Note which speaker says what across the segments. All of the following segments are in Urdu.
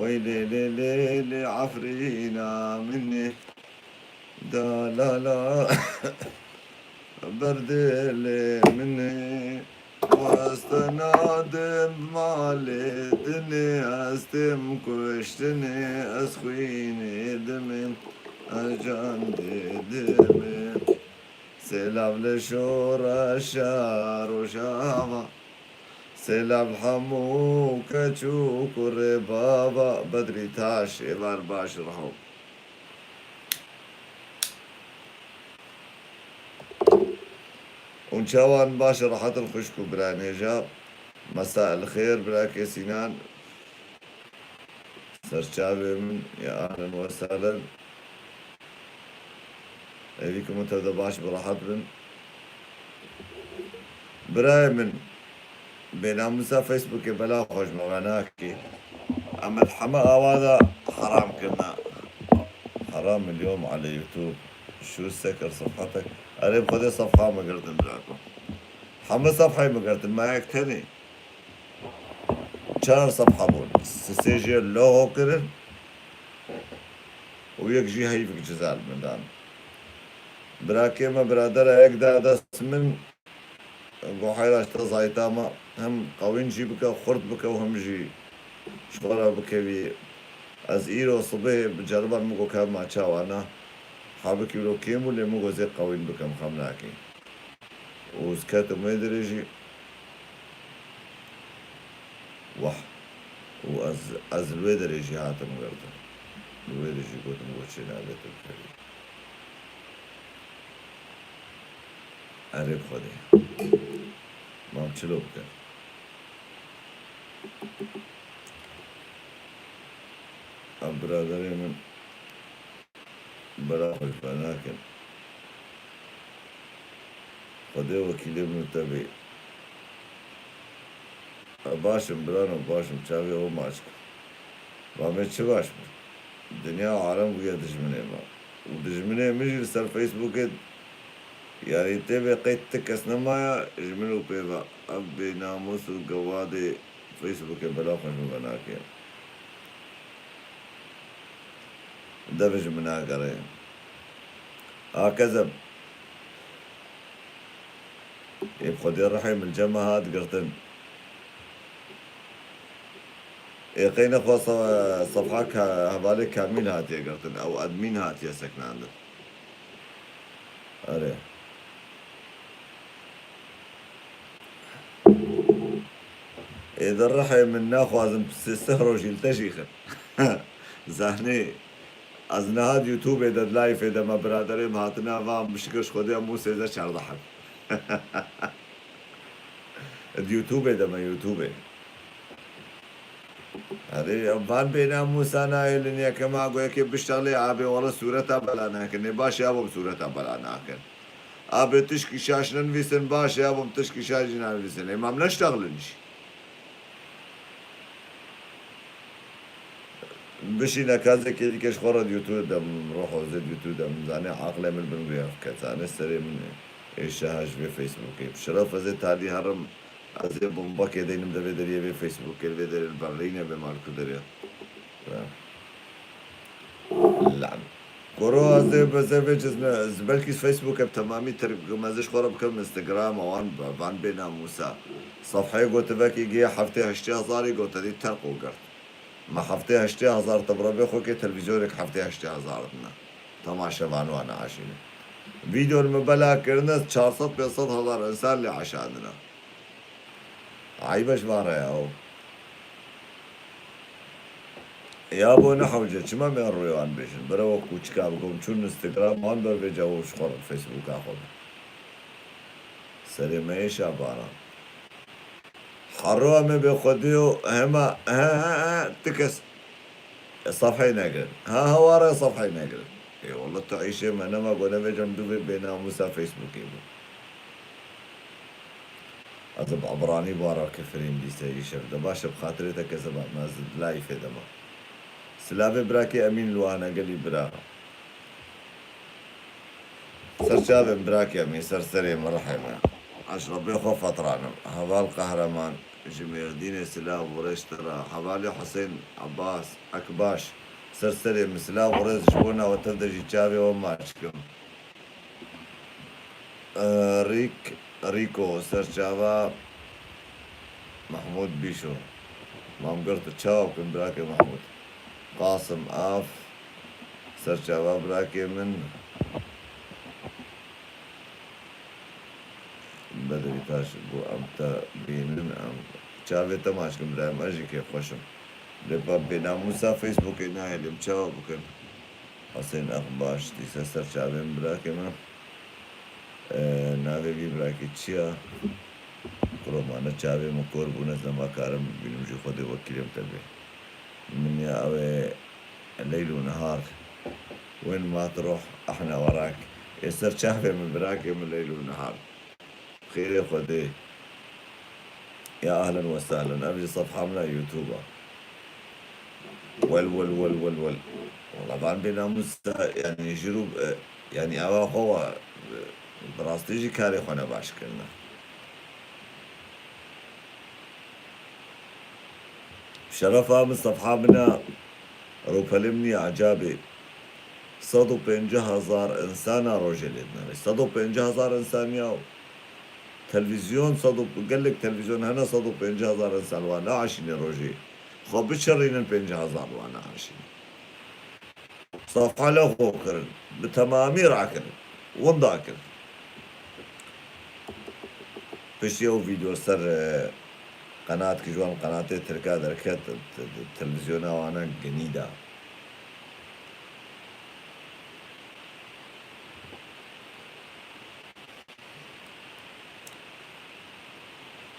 Speaker 1: ويلي ليلي لي عفرينا مني دا لا لا برد اللي مني واستنادم مالي دني استم كشتني اسخويني دمي اجاندي دمي سلاب لشورى الشار وشابا سلاب حمو كتشوك الربابا بدري تاش إبار باش رحو ونشاوان باش راحت الخشكو برانيجا مساء الخير براكي سنان سرشابي من يا أهلا وسهلا أبيكم انتو باش براحت من براي من بيناموسا فيسبوك بلا خوش مغاناكي أما الحما هذا حرام كنا حرام اليوم على يوتيوب شو سكر صفحتك قريب خذي صفحة ما قردن براكم حما صفحة ما قردن ما يكتني 4 صفحة بون سيجي اللوغو كرن ويك جي هيفك جزال من دان براكي ما برادر ايك دا من بحيرة تزايتاما هم قوين جي بك وخرط بك وهم جي شغرة بك بي از ايرو صبح بجربان مگو كاب ما چاوانا حابك يلو كيمو اللي مگو زي قوين بكم خمناكي وزكات ميدريجي وح از الويدريجي هاتم غرطة الويدريجي قوت مگو چينا بيت الكري عرب خودي مام چلو بكر اب برادري من بلا خوش بناكن خودي وكيلي من تبي باشم برانو باشم چاوي او ماشك بامي چه باش الدنيا وعالم ويا دجمني ما ودجمني مجي سر فيسبوك يعني تبي قيت تكسنا ما جملو بيبا ابي ناموس وقوادي فيسبوك بلا خوش بناكن دبج مناقرة هكذا يبخدي الرحيم الجماعات قرتن يقين اخوة صفحك هبالي كامل هاتي قرتن او ادمين هاتي سكن عندك اري اذا الرحيم من ناخو لازم تستهرو جيلتشيخن زهني از نهاد یوتیوب داد لایف داد ما برادری مهاتنا و مشکلش خودی مو سیزه 14 حد یوتیوب داد ما یوتیوب هذه بان بينا موسى نايل إني كما أقول لك بشتغلي أبي والله صورتها بلا ناكن باش يا أبو صورتها بلا ناكن أبي تشكي شاشنا نفيسن باش يا أبو تشكي شاشنا نفيسن إمام نشتغلنش بشينا كذا كذا كش خورد يوتيوب دم روحوا زد يوتيوب دم زاني عقله من بنبيع كذا سري من إيشهاش في فيسبوك بشرف زد تالي هرم أزي بومبا كده ينم ده بدريه في فيسبوك كده بدري البرلينة بماركو دريه لعن كورو أزي بزي بجزنا زبالكيس فيسبوك بتمامي ترك مازش خورا بكم انستغرام وان بان بينا موسى صفحة قلت باك يجي حفتي 8000 قلت دي ترقو قرت ما حفتي 8000 تبربي خوك تلفزيونك حفتي 8000 تماشا بانو انا عاشين فيديو المبلا كرنا 400 500 هزار انسان اللي عشاننا عيبش مارا يا ابو نحوجه كما من الرويان بيشن برو كوچكا بكم شو انستغرام وان بر بجاوش خور فيسبوك اخذ سليمه شابانا حرام بخديو هما ها تكس صفحي نقل ها هواري صفحي نقل اي والله تعيش ما انا ما قلنا بجم دوبي بين موسى فيسبوك يبو أضب عبراني بارا كفرين دي سيشف دباش بخاطري تكسب ما زد لايف دما سلافي براكي امين لوانا قلي برا سرشاب براكي امين سرسري مرحبا اشرب يخو فطرانا هبال قهرمان جميردين سلا وريش ترى حوالي حسين عباس أكباش سرسري مسلا وريش جبونا وتفدجي جابي وما أشكم ريكو سرجافا محمود بيشو ما قلت تشاو كن براكي محمود قاسم آف سرجافا براكي من بدري تاش بو أمتا بينن أم شافي تماش كم برايم أجي كيف خوشم لبا بينا موسى فيسبوك إناهي لم تشاو بكن حسين أخباش تيسا سرجافا براكي من ناوی بی براکی چیا كرومانا چاوي مكور بونس لما كارم بنمشي خودي وكيلم تبي من يا أوي الليل ونهار وين ما تروح احنا وراك يصير شافي من براكي من ليل ونهار خير يا خودي يا أهلا وسهلا أبي صفحة من يوتيوب ول ول ول ول ول والله طبعا بناموس يعني جروب يعني هو براستيجي كاري خونا باش كلنا شرفها من صفحة منا روبلمني عجابي صدو 50,000 إنسان روجلتنا صدو 50,000 إنسان ياو تلفزيون صدو قال تلفزيون هنا صدو 50,000 إنسان وانا عايشين روجي خو بتشرين 50,000 وانا عايشين صفحة له خوكر بتمامي راكر وين ذاكر بشيو فيديو سر قناة كجوان قناة تركا دركات التلفزيون وانا جنيدة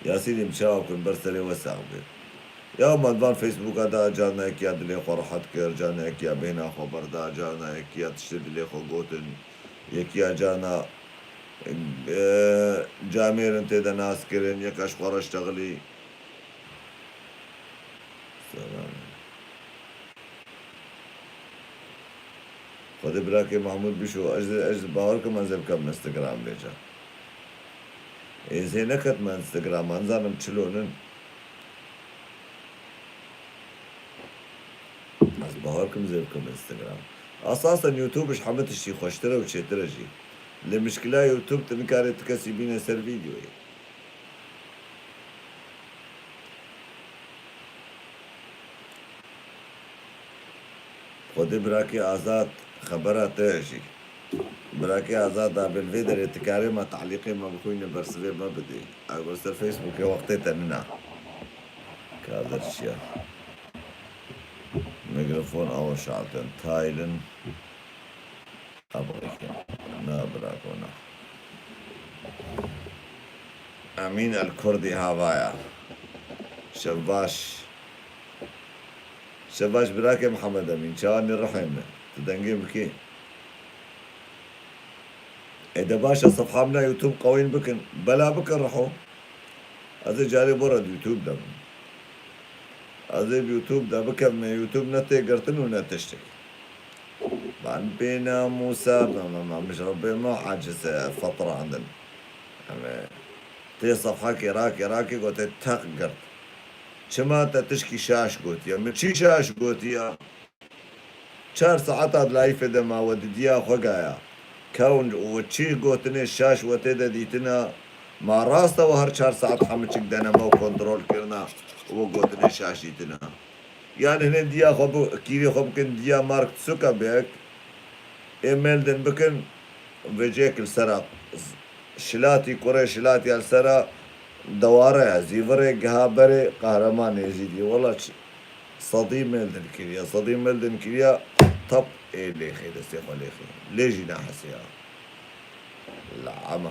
Speaker 1: يا سيدي مشاو كن برسلي وساقبي يا مدبان فيسبوك دا جانا كيا دلي خو راحت كير جانا كيا بينا خبر دا جانا كيا تشتري لي خو قوتن يكيا جانا جامير انت دا ناس كرين يكاش خور اشتغلي سلام خد براكي محمود بشو اجل باوركم انزل كم انستغرام بيجا زي نكت من انستغرام انزانم چلونن از باوركم زيكم انستغرام اساسا يوتيوب اش حمت الشي خوشتره وشتره جي المشكلة يوتيوب تنكاري تكسبين سر فيديو خود براكي آزاد خبرها تأجي براكي آزاد بالفيدر يتكاري ما تعليقي ما بخوين برسلي ما بدي برسل فيسبوك وقتي تننا كادر الشيء ميكروفون أول شعلتين تايلن أبغيك نابراكونا أمين الكردي هاوايا شباش براكي محمد أمين شاني رحمة تدنقي بكي إذا باشا صفحة منا يوتيوب قوين بكن بلا بكن رحو هذا جاري برد يوتيوب ده هذا بيوتيوب ده بكن من يوتيوب نتي قرتن ونتشتك بعد بينا موسى مش ربي ما حاجز فترة عندنا تي صفحة راكي قلت تقرت شما تشكي شاش قلت يا من شي شاش قلت يا 4 ساعات لايف ده ما ودديا خوغايا كون وشي قلتني شاش وتدا ديتنا ما راسته وهر 4 ساعات حمچك دنا ما كنترول كرنا وقلتني شاشيتنا يعني هنا ديا خب كيري خب كن ديا مارك سوكا بيك ايميل دن بكن بجيك السرا شلاتي كوري شلاتي السرا دواره زيفري قهابري قهرمان يزيدي والله صديم ميلدن كريا طب ايه ليخي دستي خليخي ليجي نحس يا العمى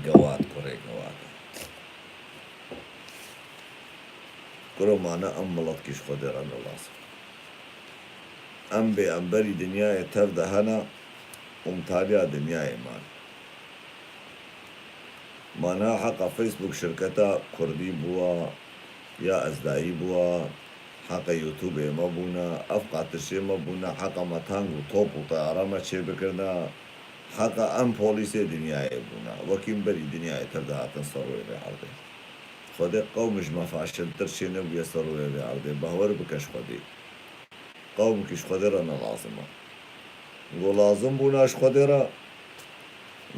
Speaker 1: قوات كوري قوات كرو معنا أملت كيش خدر أنا الله أمبري دنياي تفدى هنا ومتاليا دنياي مان مانا حقا فيسبوك شركتا كردي بوا يا أزدائي بوا حقا يوتيوب ما بونا أفقع تشي ما بونا حقا متانگ وطوب وطيارة ما تشي بكرنا حقا ام پۆلیسێ دنیای بوونا وەکیم بەری دنیای تردا هاتن سەڕۆی بێ عەردێ خودێ قەومش مەفاشلتر چێ نەبووە سەڕۆی بێ عەردێ بەهەوەر بکەش خودێ قەومکیش خودێرە نەلازمە گۆ لازم بووناش خودێرە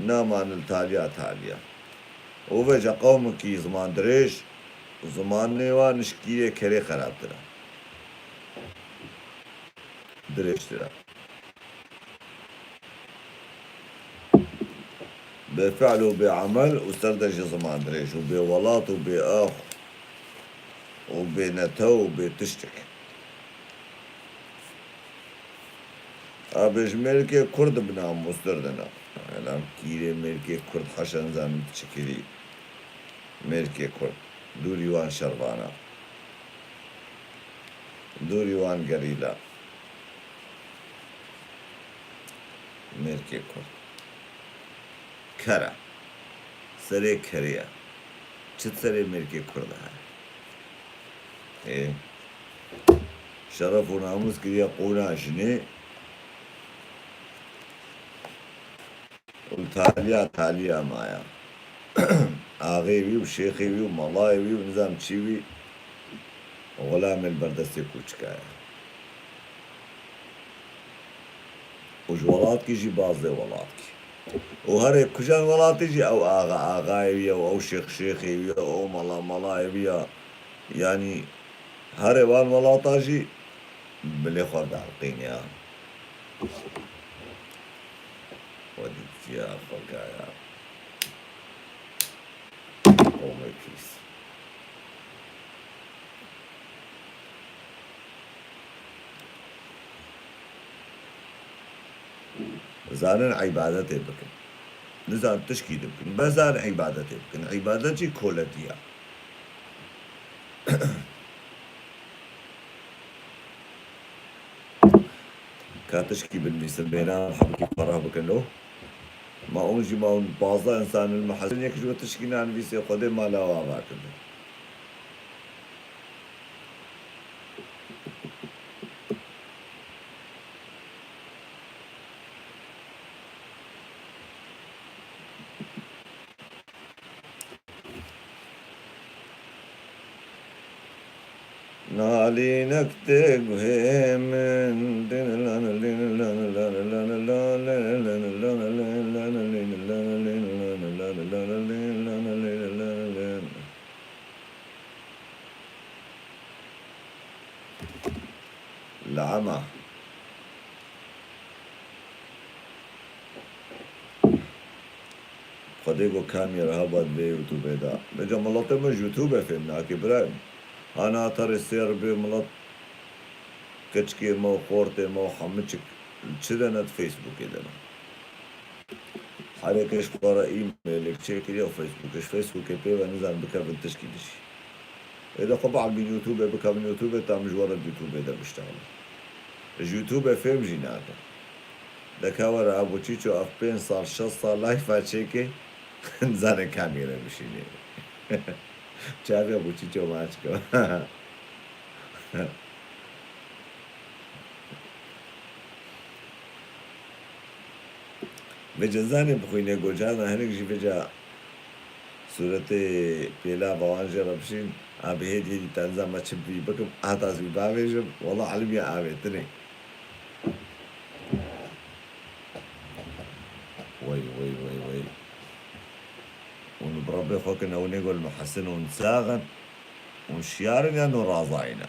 Speaker 1: نامانل تالیا تالیا وبێجە قەومکی زمان درێژ زمان نێوان نشکیە کەرێ خراپترە درێژترە بفعل وبعمل وسردج زمان دريش وبولاط وبآخ وبنتو وبتشتك أبش ملكي كرد بنام مستردنا الان كيري ملكي كرد حشن زان تشكري ملكي كرد دوري وان شربانا دوري وان قريلا ملكي كرد كرا سري كريا چت سري ملكي كرد ايه شرف وناموس كريا قوناشني والتاليا تاليا مايا آغيوي وشيخيوي وملايوي ونظام تشيوي غلام البردستي كوچكايا وجولاتكي جي بازي ولاتكي وهر كجان ولاتي جي او آغا آغايوي او شيخ شيخيوي او ملا ملايوي يعني هر وان ولاتا جي بلي خورد عرقين يا وديت يا فقايا قومي بيس زانن عبادتي بكن نزان تشكيل بكن بزان عبادتي بكن عبادتي كولتيا كاتشكي بالميسن بينام حبكي فرح بكن له ما اونجي ما بعض انسان المحسن يكشف تشكينا عن فيسي قدم ما لا وابا كده نالي نكتب من العمى خديجو كاميرا هبط بيوتيوب دا بجا ملطة مش يوتيوب فهمنا كبراهيم أنا ترى السير بملط كتشكي مو خورتي مو حمتشك تشدنت فيسبوك إذا حركش قرا إيميل تشيك اليوم فيسبوك فيسبوك بيبقى نزل بكابل تشكيلش إذا قبع باليوتيوب بكابل يوتيوب تعمل جوار اليوتيوب إذا بيشتغل اليوتيوب فهم جيناته دكاور أبو تشيشو أفبين صار شصة لايف أتشيكي نزل كاميرا بشيني چاوی ابو چیچو ماچ کو بجزاني بخوينه گوجانا هنك جي بجا صورت بيلا بوانجا ربشين ابي هدي تنزا ما تشبي بكم اعطاس ببابيجم والله علمي عابتني وي وي وي وي ونبربي خوكنا ونقول محسن ونساغن ونشيارن يعني رازاينا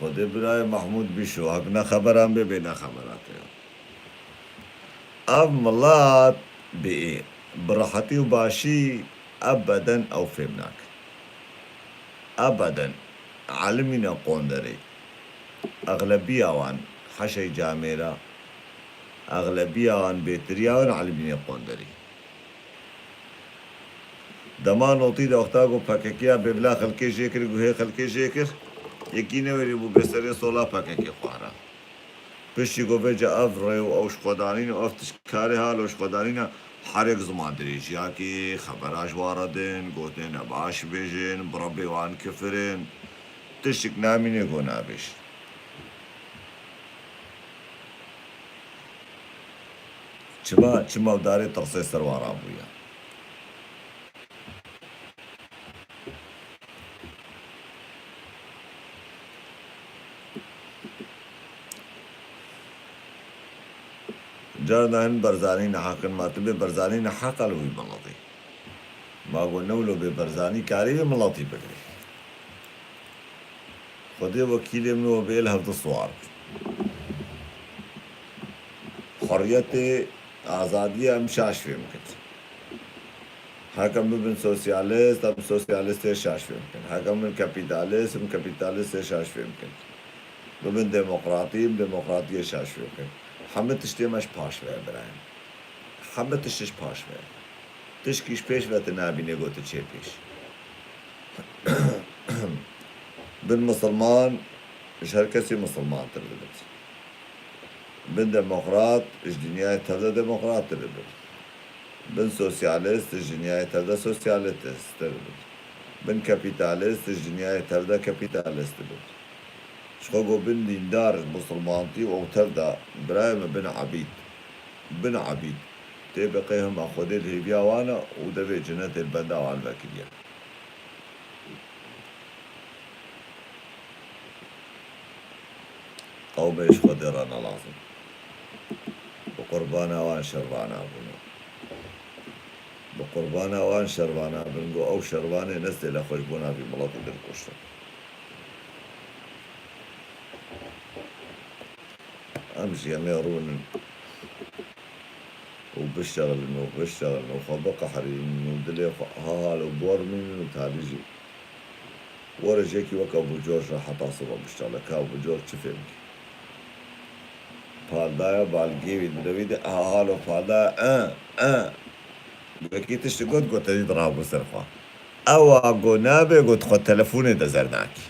Speaker 1: خود برای محمود بشو هكنا خبران ببينا خبرات اب ملات بإيه براحتي وباشي ابدا او فهمناك ابدا علمنا قوندري اغلبية وان حشي جاميرا أغلبية عن بيتريا على بني قندري دمان نوطي دا وقتاقو پاککیا ببلا خلقی جیکر گوهی خلقی جیکر یکی نوری بو بسری صولا پاککی خوارا پشتی گو بجا اف ریو اوش خودانین و افتش کاری حال اوش خودانین حرق زمان دریج یا کی خبراش واردن گوتن باش بیجن بربی وان کفرن تشک نامینه گو نابش چما داری ترسی سروارا بویا جاردن برزانی نحقن ماتبه برزانی نحقل وی ملطی ما گو نولو به برزانی کاری به ملطی بگری خودی وکیل منو به الهفت الصوار حریت آزادی هم شاش فیم کن حکم ببین سوسیالیست هم سوسیالیست شاش فیم کن حکم ببین کپیتالیست هم کپیتالیست شاش فیم کن ببین دموکراتی هم دموکراتی شاش فیم کن همه تشتیمش پاش وی برایم همه تشتش پاش وی تشکیش پیش و تنابینه گوته چه پیش بن مسلمان اش هر کسی مسلمان تربیت بن دموکرات اش دنیای تبدا دموکرات تربیت بن سوسیالیست اش دنیای تبدا سوسیالیست تربیت بن کپیتالیست اش دنیای تبدا کپیتالیست تربیت شخو بن دیندار مسلمانتی و تبدا برایم بن عبید تبقيهم أخذ الهبيا وانا ودبي جنة البدا وعن باكية قوم إيش خدرانا لازم بقربانا وان شربانا بنو بقربانا وان شربانا بنقو أو شرباني نسل أخوش بنا في ملاطي بالقشة أمشي يميرون وبشتغل وخبق حريم ودلي ها لو بور من وتعالجي ورا جيكي وكا ابو جورج راح تصبح بشتغل كا ابو جورج شفنك فالدايا بالجيبي بدويد ها لو فالدايا بكي تشتغل قلت لي ضرب سرفا او اگو نابه قلت خد تلفوني ده زرناكي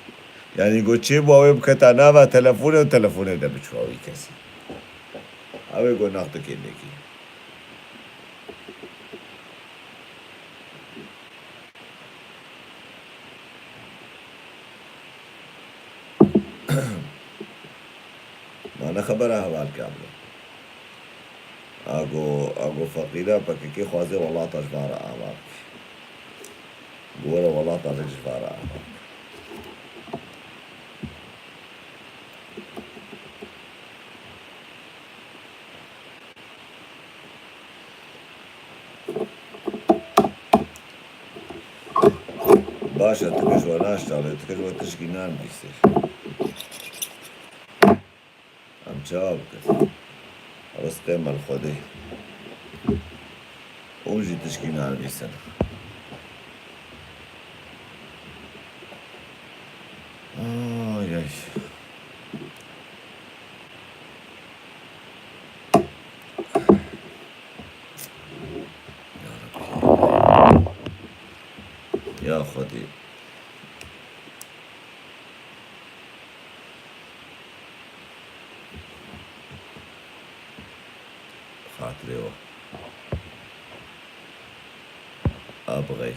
Speaker 1: يعني قلت شي بواوي بكتا نابه تلفوني ده بشواوي كسي او يقول ناخدك انكي أنا خبرها بالكاملة أقو فقيرة بكي خوازي والله تجبار أعمال قولة والله تجبار أعمال باشا تكجوا ناشتغل تكجوا تشكي نام بيصير أم جاوب كذا بس قيمة الخدي وجي تشكي نام بيصير ياي يا خدي خاطري أبغيك